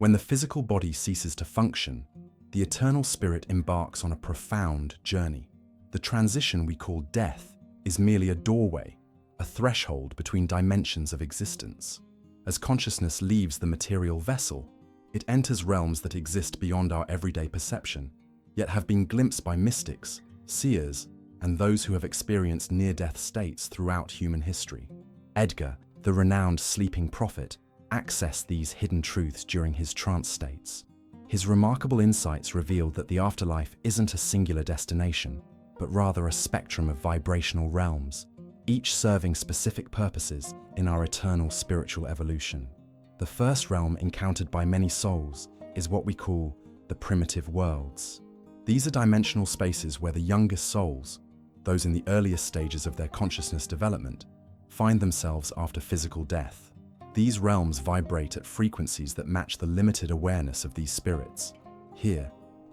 When the physical body ceases to function, the eternal spirit embarks on a profound journey. The transition we call death is merely a doorway, a threshold between dimensions of existence. As consciousness leaves the material vessel, it enters realms that exist beyond our everyday perception, yet have been glimpsed by mystics, seers, and those who have experienced near-death states throughout human history. Edgar, the renowned sleeping prophet, accessed these hidden truths during his trance states. His remarkable insights revealed that the afterlife isn't a singular destination, but rather a spectrum of vibrational realms, each serving specific purposes in our eternal spiritual evolution. The first realm encountered by many souls is what we call the primitive worlds. These are dimensional spaces where the youngest souls, those in the earliest stages of their consciousness development, find themselves after physical death. These realms vibrate at frequencies that match the limited awareness of these spirits. Here,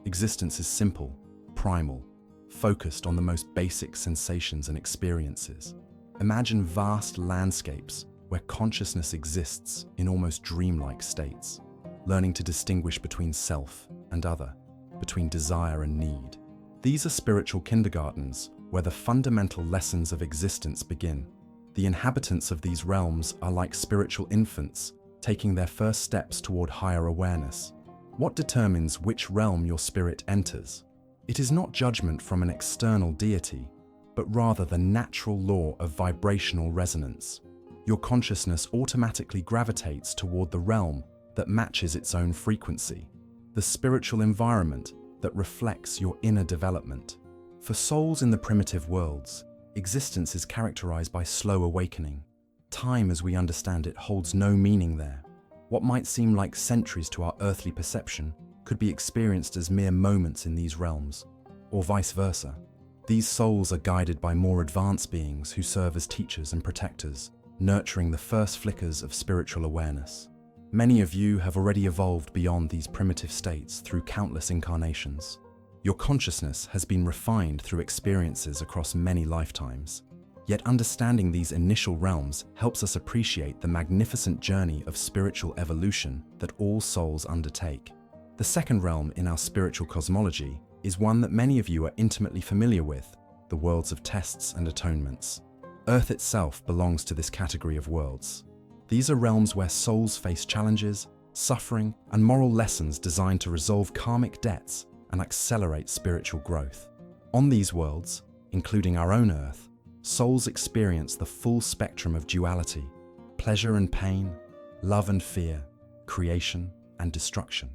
existence is simple, primal, focused on the most basic sensations and experiences. Imagine vast landscapes where consciousness exists in almost dreamlike states, learning to distinguish between self and other, between desire and need. These are spiritual kindergartens where the fundamental lessons of existence begin. The inhabitants of these realms are like spiritual infants, taking their first steps toward higher awareness. What determines which realm your spirit enters? It is not judgment from an external deity, but rather the natural law of vibrational resonance. Your consciousness automatically gravitates toward the realm that matches its own frequency, the spiritual environment that reflects your inner development. For souls in the primitive worlds, existence is characterized by slow awakening. Time as we understand it holds no meaning there. What might seem like centuries to our earthly perception could be experienced as mere moments in these realms, or vice versa. These souls are guided by more advanced beings who serve as teachers and protectors, nurturing the first flickers of spiritual awareness. Many of you have already evolved beyond these primitive states through countless incarnations. Your consciousness has been refined through experiences across many lifetimes. Yet understanding these initial realms helps us appreciate the magnificent journey of spiritual evolution that all souls undertake. The second realm in our spiritual cosmology is one that many of you are intimately familiar with, the worlds of tests and atonements. Earth itself belongs to this category of worlds. These are realms where souls face challenges, suffering, and moral lessons designed to resolve karmic debts and accelerate spiritual growth. On these worlds, including our own Earth, souls experience the full spectrum of duality, pleasure and pain, love and fear, creation and destruction.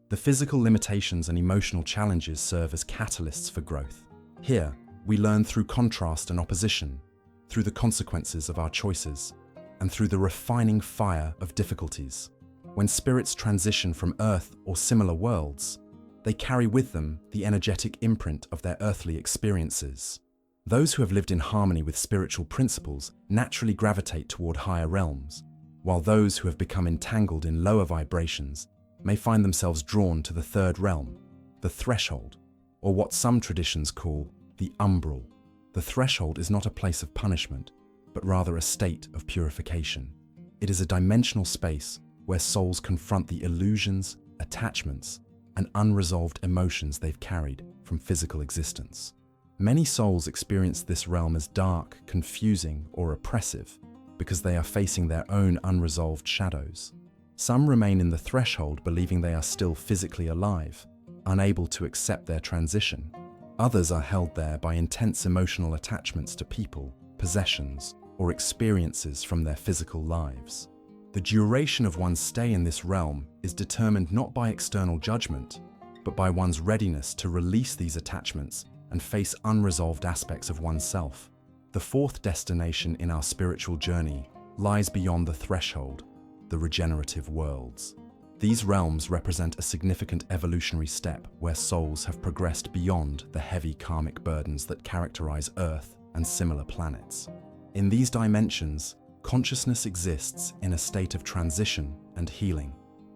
The physical limitations and emotional challenges serve as catalysts for growth. Here, we learn through contrast and opposition, through the consequences of our choices, and through the refining fire of difficulties. When spirits transition from Earth or similar worlds, they carry with them the energetic imprint of their earthly experiences. Those who have lived in harmony with spiritual principles naturally gravitate toward higher realms, while those who have become entangled in lower vibrations may find themselves drawn to the third realm, the threshold, or what some traditions call the umbral. The threshold is not a place of punishment, but rather a state of purification. It is a dimensional space where souls confront the illusions, attachments, and unresolved emotions they've carried from physical existence. Many souls experience this realm as dark, confusing, or oppressive because they are facing their own unresolved shadows. Some remain in the threshold believing they are still physically alive, unable to accept their transition. Others are held there by intense emotional attachments to people, possessions, or experiences from their physical lives. The duration of one's stay in this realm is determined not by external judgment, but by one's readiness to release these attachments and face unresolved aspects of oneself. The fourth destination in our spiritual journey lies beyond the threshold, the regenerative worlds. These realms represent a significant evolutionary step where souls have progressed beyond the heavy karmic burdens that characterize Earth and similar planets. In these dimensions, consciousness exists in a state of transition and healing.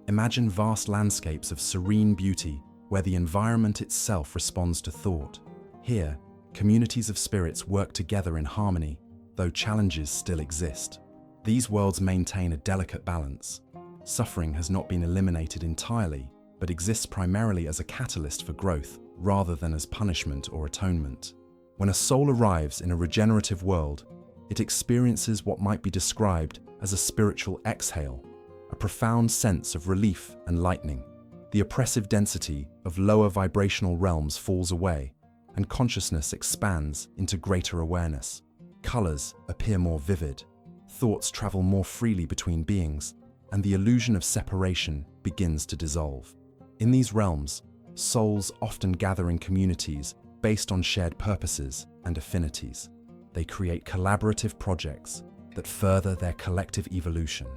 Imagine vast landscapes of serene beauty where the environment itself responds to thought. Here, communities of spirits work together in harmony, though challenges still exist. These worlds maintain a delicate balance, suffering has not been eliminated entirely, but exists primarily as a catalyst for growth rather than as punishment or atonement. When a soul arrives in a regenerative world, it experiences what might be described as a spiritual exhale, a profound sense of relief and lightening. The oppressive density of lower vibrational realms falls away, and consciousness expands into greater awareness. Colors appear more vivid, thoughts travel more freely between beings, and the illusion of separation begins to dissolve. In these realms, souls often gather in communities based on shared purposes and affinities. They create collaborative projects that further their collective evolution.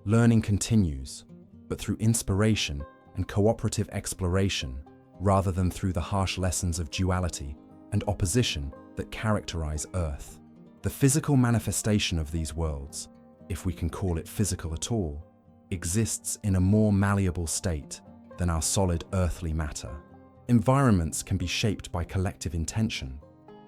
Learning continues, but through inspiration and cooperative exploration, rather than through the harsh lessons of duality and opposition that characterize Earth. The physical manifestation of these worlds, if we can call it physical at all, exists in a more malleable state than our solid earthly matter. Environments can be shaped by collective intention,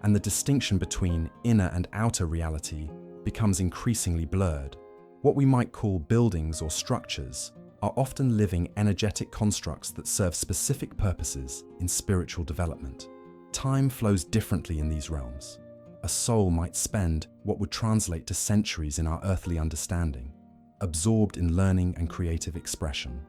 and the distinction between inner and outer reality becomes increasingly blurred. What we might call buildings or structures are often living energetic constructs that serve specific purposes in spiritual development. Time flows differently in these realms. A soul might spend what would translate to centuries in our earthly understanding, absorbed in learning and creative expression.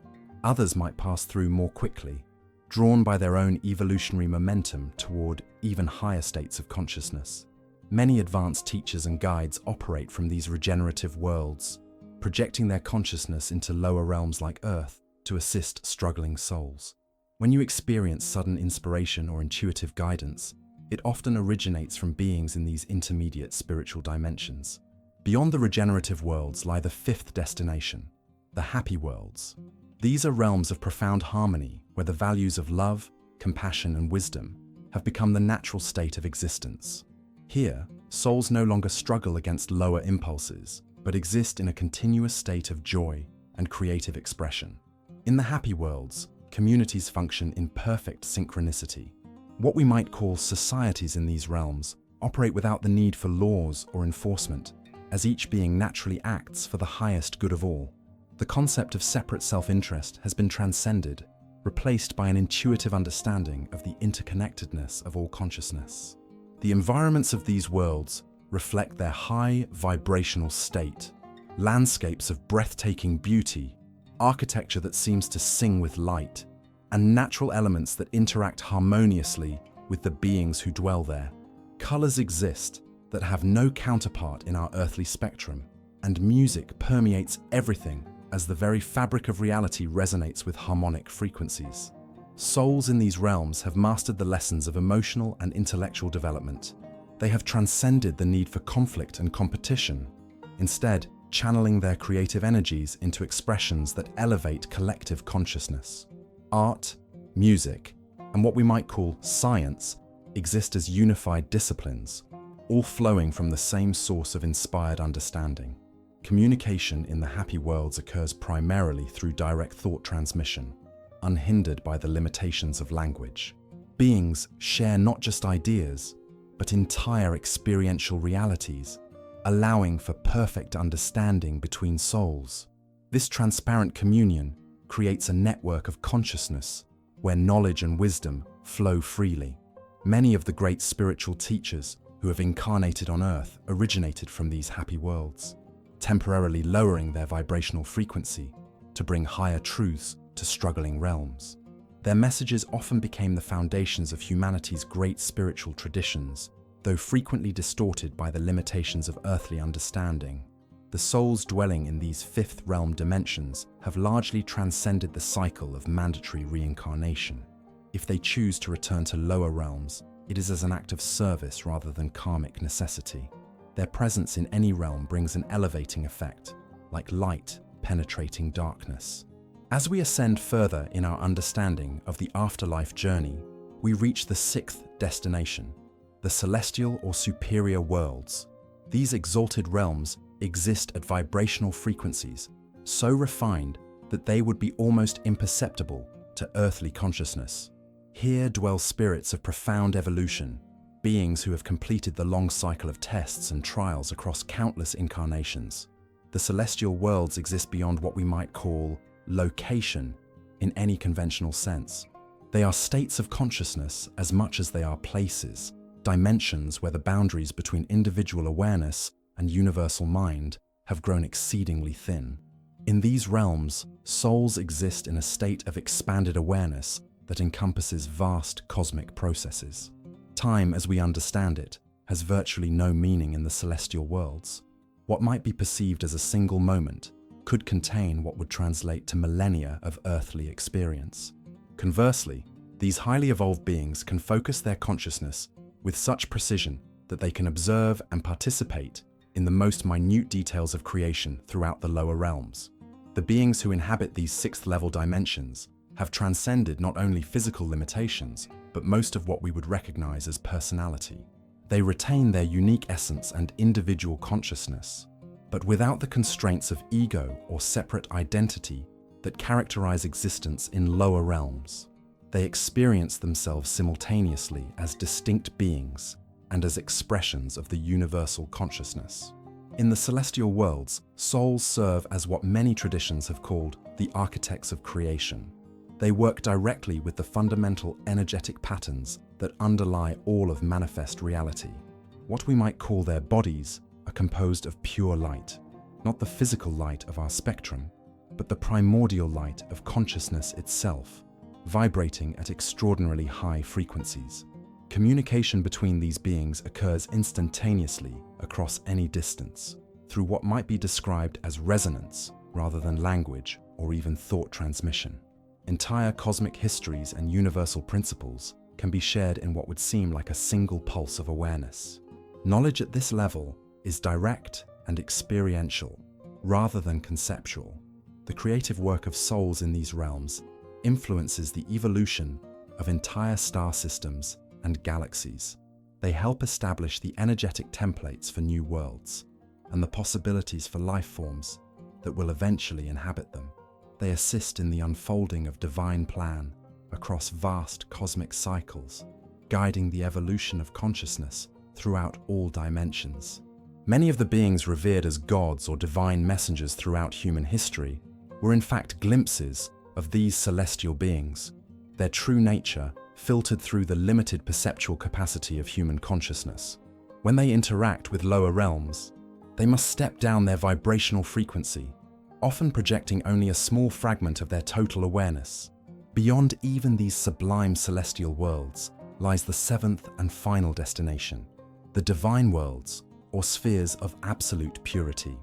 Others might pass through more quickly, drawn by their own evolutionary momentum toward even higher states of consciousness. Many advanced teachers and guides operate from these regenerative worlds, projecting their consciousness into lower realms like Earth to assist struggling souls. When you experience sudden inspiration or intuitive guidance, it often originates from beings in these intermediate spiritual dimensions. Beyond the regenerative worlds lie the fifth destination, the happy worlds. These are realms of profound harmony where the values of love, compassion, and wisdom have become the natural state of existence. Here, souls no longer struggle against lower impulses, but exist in a continuous state of joy and creative expression. In the happy worlds, communities function in perfect synchronicity. What we might call societies in these realms operate without the need for laws or enforcement, as each being naturally acts for the highest good of all. The concept of separate self-interest has been transcended, replaced by an intuitive understanding of the interconnectedness of all consciousness. The environments of these worlds reflect their high vibrational state, landscapes of breathtaking beauty, architecture that seems to sing with light, and natural elements that interact harmoniously with the beings who dwell there. Colors exist that have no counterpart in our earthly spectrum, and music permeates everything as the very fabric of reality resonates with harmonic frequencies. Souls in these realms have mastered the lessons of emotional and intellectual development. They have transcended the need for conflict and competition, instead channeling their creative energies into expressions that elevate collective consciousness. Art, music, and what we might call science exist as unified disciplines, all flowing from the same source of inspired understanding. Communication in the happy worlds occurs primarily through direct thought transmission, unhindered by the limitations of language. Beings share not just ideas, but entire experiential realities, allowing for perfect understanding between souls. This transparent communion creates a network of consciousness where knowledge and wisdom flow freely. Many of the great spiritual teachers who have incarnated on Earth originated from these happy worlds, temporarily lowering their vibrational frequency to bring higher truths to struggling realms. Their messages often became the foundations of humanity's great spiritual traditions, though frequently distorted by the limitations of earthly understanding. The souls dwelling in these fifth realm dimensions have largely transcended the cycle of mandatory reincarnation. If they choose to return to lower realms, it is as an act of service rather than karmic necessity. Their presence in any realm brings an elevating effect, like light penetrating darkness. As we ascend further in our understanding of the afterlife journey, we reach the sixth destination, the celestial or superior worlds. These exalted realms exist at vibrational frequencies so refined that they would be almost imperceptible to earthly consciousness. Here dwell spirits of profound evolution, beings who have completed the long cycle of tests and trials across countless incarnations. the celestial worlds exist beyond what we might call location in any conventional sense. They are states of consciousness as much as they are places, dimensions where the boundaries between individual awareness and universal mind have grown exceedingly thin. In these realms, souls exist in a state of expanded awareness that encompasses vast cosmic processes. Time, as we understand it, has virtually no meaning in the celestial worlds. What might be perceived as a single moment could contain what would translate to millennia of earthly experience. Conversely, these highly evolved beings can focus their consciousness with such precision that they can observe and participate in the most minute details of creation throughout the lower realms. The beings who inhabit these sixth-level dimensions have transcended not only physical limitations, but most of what we would recognize as personality. They retain their unique essence and individual consciousness, but without the constraints of ego or separate identity that characterize existence in lower realms. They experience themselves simultaneously as distinct beings and as expressions of the universal consciousness. In the celestial worlds, souls serve as what many traditions have called the architects of creation. They work directly with the fundamental energetic patterns that underlie all of manifest reality. What we might call their bodies are composed of pure light, not the physical light of our spectrum, but the primordial light of consciousness itself, vibrating at extraordinarily high frequencies. Communication between these beings occurs instantaneously across any distance, through what might be described as resonance rather than language or even thought transmission. Entire cosmic histories and universal principles can be shared in what would seem like a single pulse of awareness. Knowledge at this level is direct and experiential, rather than conceptual. The creative work of souls in these realms influences the evolution of entire star systems and galaxies. They help establish the energetic templates for new worlds and the possibilities for life forms that will eventually inhabit them. They assist in the unfolding of divine plan across vast cosmic cycles, guiding the evolution of consciousness throughout all dimensions. Many of the beings revered as gods or divine messengers throughout human history were in fact glimpses of these celestial beings, their true nature filtered through the limited perceptual capacity of human consciousness. When they interact with lower realms, they must step down their vibrational frequency, often projecting only a small fragment of their total awareness. Beyond even these sublime celestial worlds lies the seventh and final destination, the divine worlds, or spheres of absolute purity.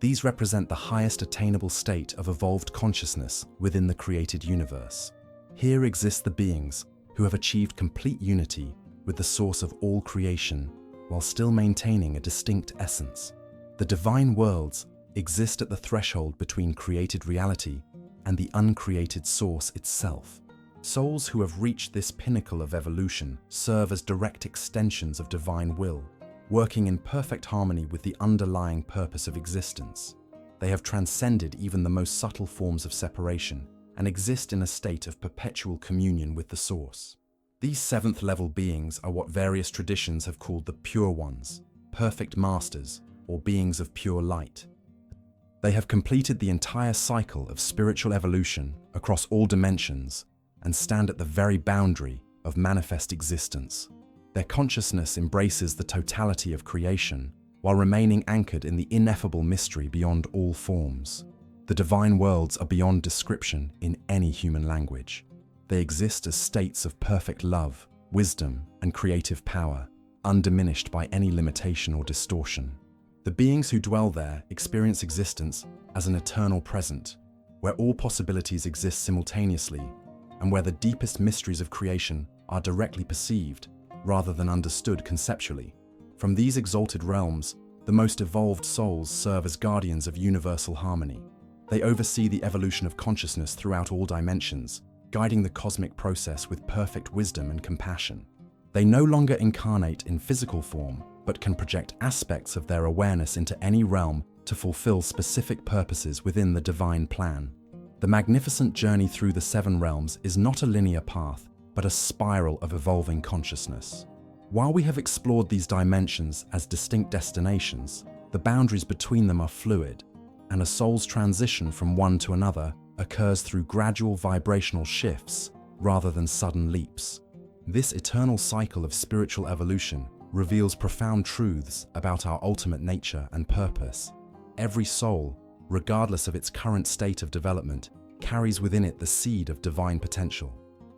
These represent the highest attainable state of evolved consciousness within the created universe. Here exist the beings who have achieved complete unity with the source of all creation while still maintaining a distinct essence. The divine worlds exist at the threshold between created reality and the uncreated source itself. Souls who have reached this pinnacle of evolution serve as direct extensions of divine will, working in perfect harmony with the underlying purpose of existence. They have transcended even the most subtle forms of separation and exist in a state of perpetual communion with the source. These seventh-level beings are what various traditions have called the pure ones, perfect masters, or beings of pure light. They have completed the entire cycle of spiritual evolution across all dimensions and stand at the very boundary of manifest existence. Their consciousness embraces the totality of creation while remaining anchored in the ineffable mystery beyond all forms. The divine worlds are beyond description in any human language. They exist as states of perfect love, wisdom, and creative power, undiminished by any limitation or distortion. The beings who dwell there experience existence as an eternal present, where all possibilities exist simultaneously, and where the deepest mysteries of creation are directly perceived, rather than understood conceptually. From these exalted realms, the most evolved souls serve as guardians of universal harmony. They oversee the evolution of consciousness throughout all dimensions, guiding the cosmic process with perfect wisdom and compassion. They no longer incarnate in physical form, but can project aspects of their awareness into any realm to fulfill specific purposes within the divine plan. The magnificent journey through the seven realms is not a linear path, but a spiral of evolving consciousness. While we have explored these dimensions as distinct destinations, the boundaries between them are fluid. and a soul's transition from one to another occurs through gradual vibrational shifts rather than sudden leaps. This eternal cycle of spiritual evolution reveals profound truths about our ultimate nature and purpose. Every soul, regardless of its current state of development, carries within it the seed of divine potential.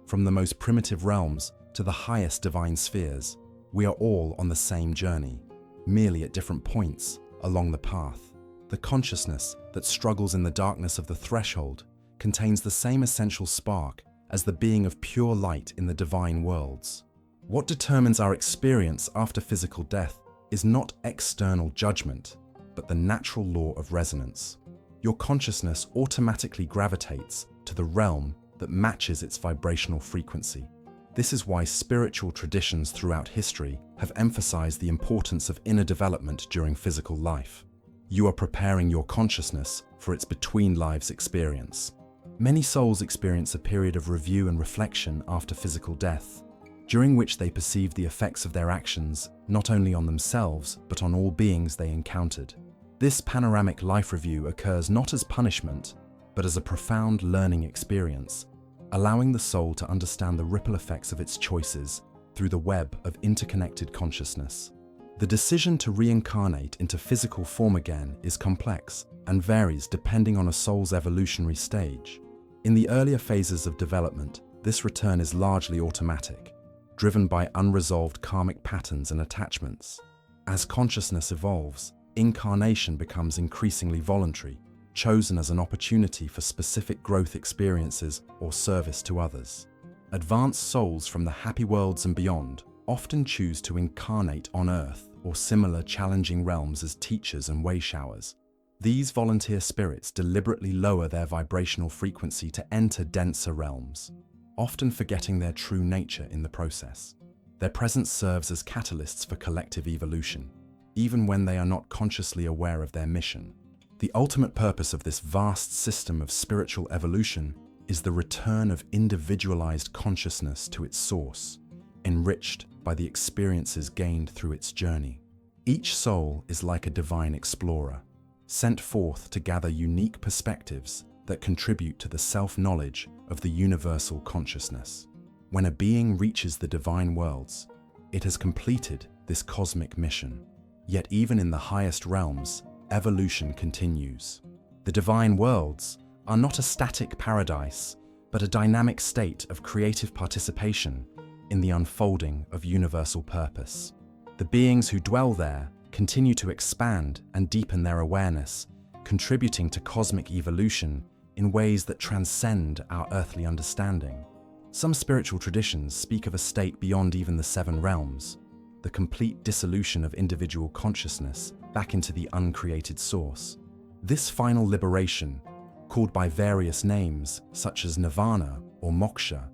From the most primitive realms to the highest divine spheres, we are all on the same journey, merely at different points along the path. The consciousness that struggles in the darkness of the threshold contains the same essential spark as the being of pure light in the divine worlds. What determines our experience after physical death is not external judgment, but the natural law of resonance. Your consciousness automatically gravitates to the realm that matches its vibrational frequency. This is why spiritual traditions throughout history have emphasized the importance of inner development during physical life. You are preparing your consciousness for its between-lives experience. Many souls experience a period of review and reflection after physical death, during which they perceive the effects of their actions not only on themselves but on all beings they encountered. This panoramic life review occurs not as punishment, but as a profound learning experience, allowing the soul to understand the ripple effects of its choices through the web of interconnected consciousness. The decision to reincarnate into physical form again is complex and varies depending on a soul's evolutionary stage. In the earlier phases of development, this return is largely automatic, driven by unresolved karmic patterns and attachments. As consciousness evolves, incarnation becomes increasingly voluntary, chosen as an opportunity for specific growth experiences or service to others. Advanced souls from the happy worlds and beyond often choose to incarnate on Earth or similar challenging realms as teachers and way showers. These volunteer spirits deliberately lower their vibrational frequency to enter denser realms, often forgetting their true nature in the process. Their presence serves as catalysts for collective evolution, even when they are not consciously aware of their mission. The ultimate purpose of this vast system of spiritual evolution is the return of individualized consciousness to its source, enriched by the experiences gained through its journey. Each soul is like a divine explorer, sent forth to gather unique perspectives that contribute to the self-knowledge of the universal consciousness. When a being reaches the divine worlds, it has completed this cosmic mission. Yet even in the highest realms, evolution continues. The divine worlds are not a static paradise, but a dynamic state of creative participation in the unfolding of universal purpose. The beings who dwell there continue to expand and deepen their awareness, contributing to cosmic evolution in ways that transcend our earthly understanding. Some spiritual traditions speak of a state beyond even the seven realms, the complete dissolution of individual consciousness back into the uncreated source. This final liberation, called by various names such as nirvana or moksha,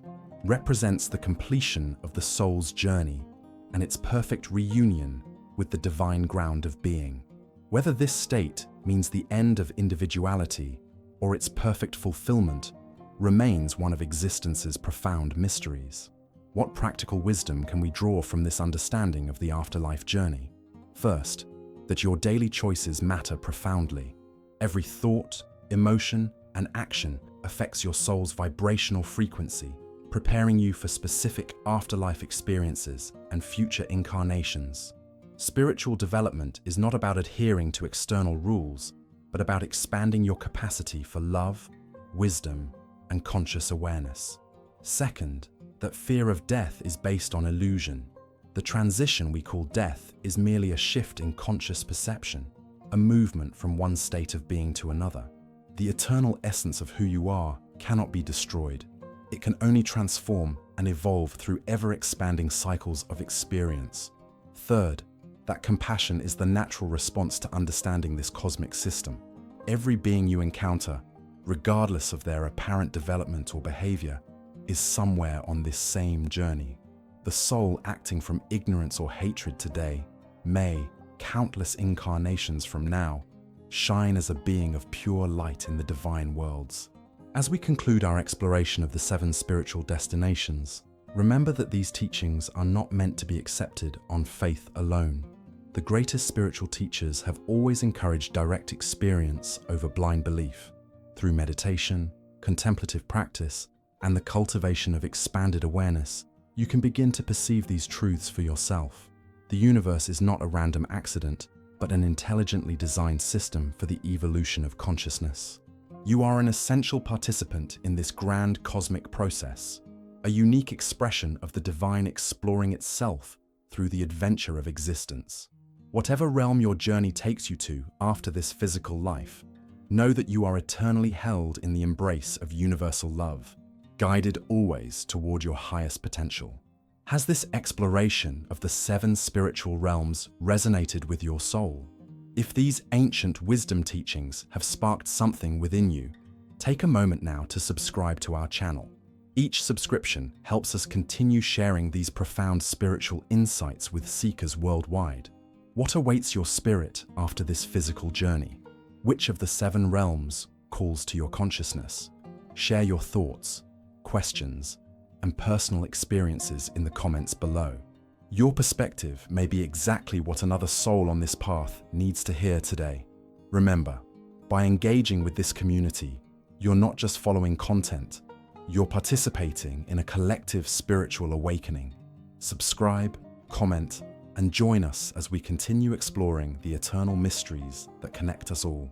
represents the completion of the soul's journey and its perfect reunion with the divine ground of being. Whether this state means the end of individuality or its perfect fulfillment remains one of existence's profound mysteries. What practical wisdom can we draw from this understanding of the afterlife journey? First, that your daily choices matter profoundly. Every thought, emotion, and action affects your soul's vibrational frequency, preparing you for specific afterlife experiences and future incarnations. Spiritual development is not about adhering to external rules, but about expanding your capacity for love, wisdom, and conscious awareness. Second, that fear of death is based on illusion. The transition we call death is merely a shift in conscious perception, a movement from one state of being to another. The eternal essence of who you are cannot be destroyed. It can only transform and evolve through ever-expanding cycles of experience. Third, that compassion is the natural response to understanding this cosmic system. Every being you encounter, regardless of their apparent development or behavior, is somewhere on this same journey. The soul acting from ignorance or hatred today may, countless incarnations from now, shine as a being of pure light in the divine worlds. As we conclude our exploration of the seven spiritual destinations, remember that these teachings are not meant to be accepted on faith alone. The greatest spiritual teachers have always encouraged direct experience over blind belief. Through meditation, contemplative practice, and the cultivation of expanded awareness, you can begin to perceive these truths for yourself. The universe is not a random accident, but an intelligently designed system for the evolution of consciousness. You are an essential participant in this grand cosmic process, a unique expression of the divine exploring itself through the adventure of existence. Whatever realm your journey takes you to after this physical life, know that you are eternally held in the embrace of universal love, guided always toward your highest potential. Has this exploration of the 7 spiritual realms resonated with your soul? If these ancient wisdom teachings have sparked something within you, take a moment now to subscribe to our channel. Each subscription helps us continue sharing these profound spiritual insights with seekers worldwide. What awaits your spirit after this physical journey? Which of the 7 realms calls to your consciousness? Share your thoughts, questions, and personal experiences in the comments below. Your perspective may be exactly what another soul on this path needs to hear today. Remember, by engaging with this community, you're not just following content, you're participating in a collective spiritual awakening. Subscribe, comment, and join us as we continue exploring the eternal mysteries that connect us all.